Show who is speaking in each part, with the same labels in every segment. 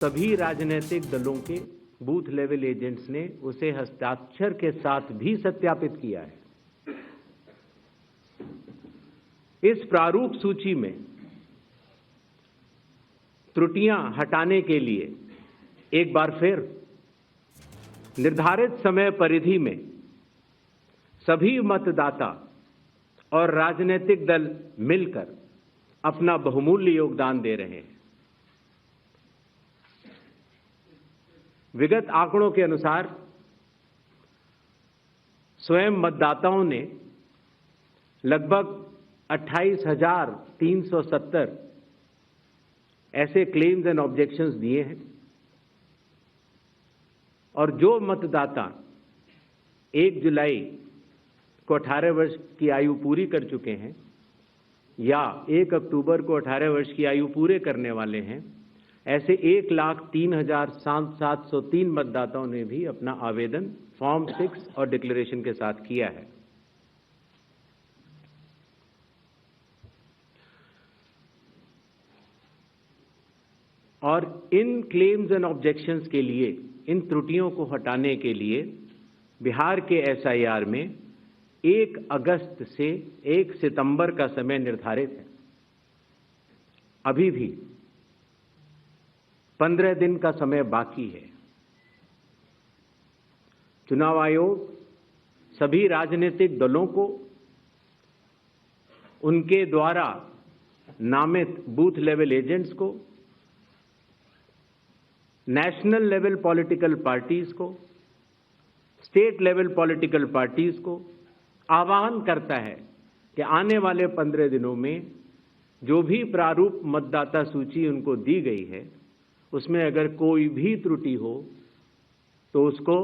Speaker 1: सभी राजनीतिक दलों के बूथ लेवल एजेंट्स ने उसे हस्ताक्षर के साथ भी सत्यापित किया है। इस प्रारूप सूची में त्रुटियां हटाने के लिए एक बार फिर निर्धारित समय परिधि में सभी मतदाता और राजनीतिक दल मिलकर अपना बहुमूल्य योगदान दे रहे हैं। विगत आंकड़ों के अनुसार स्वयं मतदाताओं ने लगभग 28,370 ऐसे क्लेम्स एंड ऑब्जेक्शंस दिए हैं और जो मतदाता 1 जुलाई को 18 वर्ष की आयु पूरी कर चुके हैं या 1 अक्टूबर को 18 वर्ष की आयु पूरे करने वाले हैं, ऐसे 1,03,703 मतदाताओं ने भी अपना आवेदन फॉर्म 6 और डिक्लेरेशन के साथ किया है। और इन क्लेम्स एंड ऑब्जेक्शंस के लिए, इन त्रुटियों को हटाने के लिए बिहार के एसआईआर में 1 अगस्त से 1 सितंबर का समय निर्धारित है। अभी भी 15 दिन का समय बाकी है। चुनाव आयोग सभी राजनीतिक दलों को उनके द्वारा नामित बूथ लेवल एजेंट्स को, नेशनल लेवल पॉलिटिकल पार्टीज को, स्टेट लेवल पॉलिटिकल पार्टीज को आह्वान करता है कि आने वाले 15 दिनों में जो भी प्रारूप मतदाता सूची उनको दी गई है उसमें अगर कोई भी त्रुटि हो तो उसको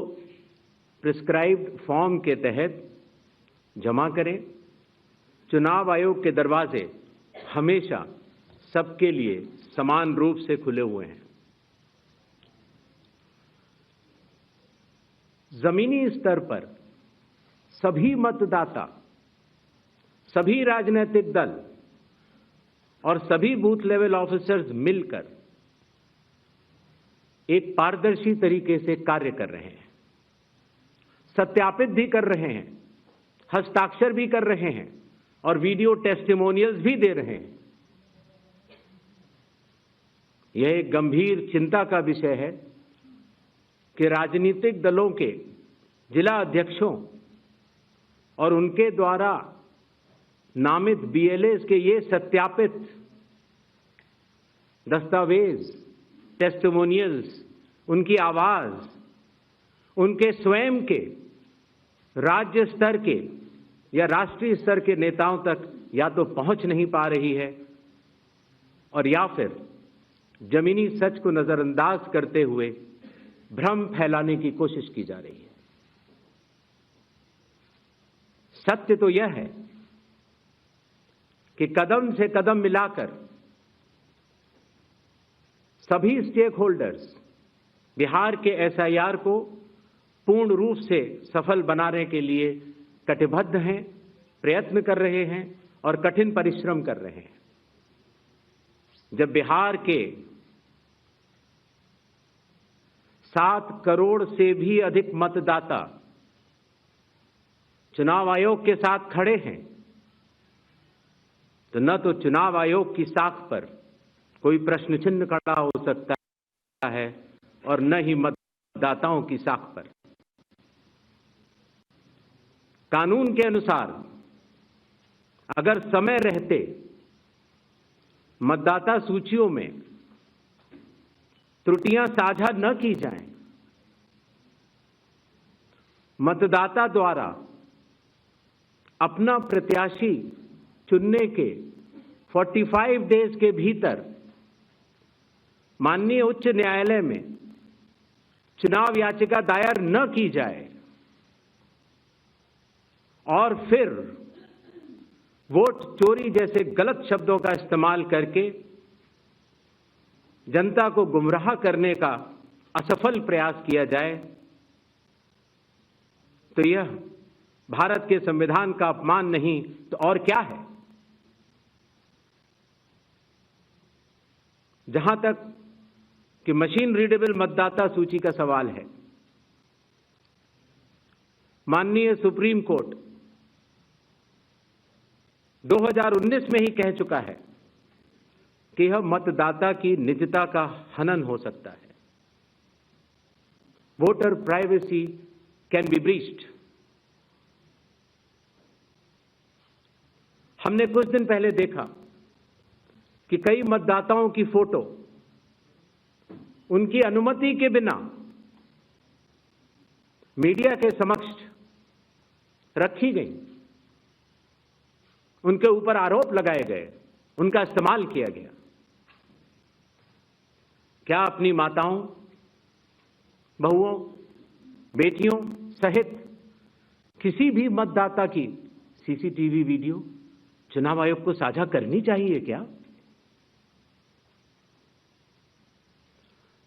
Speaker 1: प्रिस्क्राइब्ड फॉर्म के तहत जमा करें। चुनाव आयोग के दरवाजे हमेशा सबके लिए समान रूप से खुले हुए हैं। जमीनी स्तर पर सभी मतदाता, सभी राजनीतिक दल और सभी बूथ लेवल ऑफिसर्स मिलकर एक पारदर्शी तरीके से कार्य कर रहे हैं, सत्यापित भी कर रहे हैं, हस्ताक्षर भी कर रहे हैं और वीडियो टेस्टिमोनियल्स भी दे रहे हैं। यह एक गंभीर चिंता का विषय है कि राजनीतिक दलों के जिला अध्यक्षों और उनके द्वारा नामित बीएलएस के ये सत्यापित दस्तावेज, टेस्टिमोनियल्स, उनकी आवाज उनके स्वयं के राज्य स्तर के या राष्ट्रीय स्तर के नेताओं तक या तो पहुंच नहीं पा रही है और या फिर जमीनी सच को नजरअंदाज करते हुए भ्रम फैलाने की कोशिश की जा रही है। सत्य तो यह है कि कदम से कदम मिलाकर सभी स्टेक होल्डर्स बिहार के एसआईआर को पूर्ण रूप से सफल बनाने के लिए कटिबद्ध हैं, प्रयत्न कर रहे हैं और कठिन परिश्रम कर रहे हैं। जब बिहार के 7 करोड़ से भी अधिक मतदाता चुनाव आयोग के साथ खड़े हैं तो न तो चुनाव आयोग की साख पर कोई प्रश्न चिन्ह खड़ा हो सकता है और न ही मतदाताओं की साख पर। कानून के अनुसार अगर समय रहते मतदाता सूचियों में त्रुटियां साझा न की जाएं, मतदाता द्वारा अपना प्रत्याशी चुनने के 45 डेज के भीतर माननीय उच्च न्यायालय में चुनाव याचिका दायर न की जाए और फिर वोट चोरी जैसे गलत शब्दों का इस्तेमाल करके जनता को गुमराह करने का असफल प्रयास किया जाए तो यह भारत के संविधान का अपमान नहीं तो और क्या है। जहां तक कि मशीन रीडेबल मतदाता सूची का सवाल है। माननीय सुप्रीम कोर्ट 2019 में ही कह चुका है कि यह मतदाता की निजता का हनन हो सकता है। Voter privacy can be breached. हमने कुछ दिन पहले देखा कि कई मतदाताओं की फोटो उनकी अनुमति के बिना मीडिया के समक्ष रखी गई, उनके ऊपर आरोप लगाए गए, उनका इस्तेमाल किया गया। क्या अपनी माताओं, बहुओं, बेटियों सहित किसी भी मतदाता की सीसीटीवी वीडियो चुनाव आयोग को साझा करनी चाहिए क्या?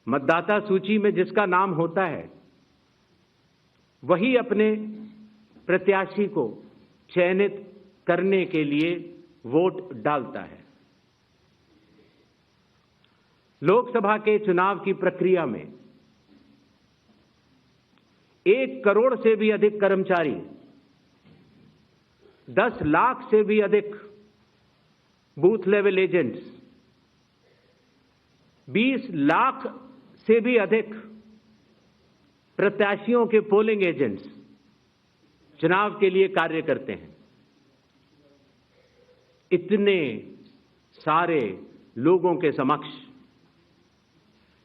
Speaker 1: मतदाता सूची में जिसका नाम होता है वही अपने प्रत्याशी को चयनित करने के लिए वोट डालता है। लोकसभा के चुनाव की प्रक्रिया में 1 करोड़ से भी अधिक कर्मचारी, 10 लाख से भी अधिक बूथ लेवल एजेंट्स, 20 लाख से भी अधिक प्रत्याशियों के पोलिंग एजेंट्स चुनाव के लिए कार्य करते हैं। इतने सारे लोगों के समक्ष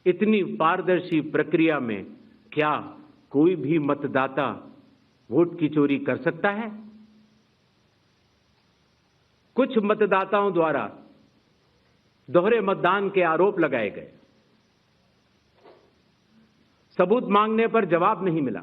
Speaker 1: इतनी पारदर्शी प्रक्रिया में क्या कोई भी मतदाता वोट की चोरी कर सकता है? कुछ मतदाताओं द्वारा दोहरे मतदान के आरोप लगाए गए। सबूत मांगने पर जवाब नहीं मिला।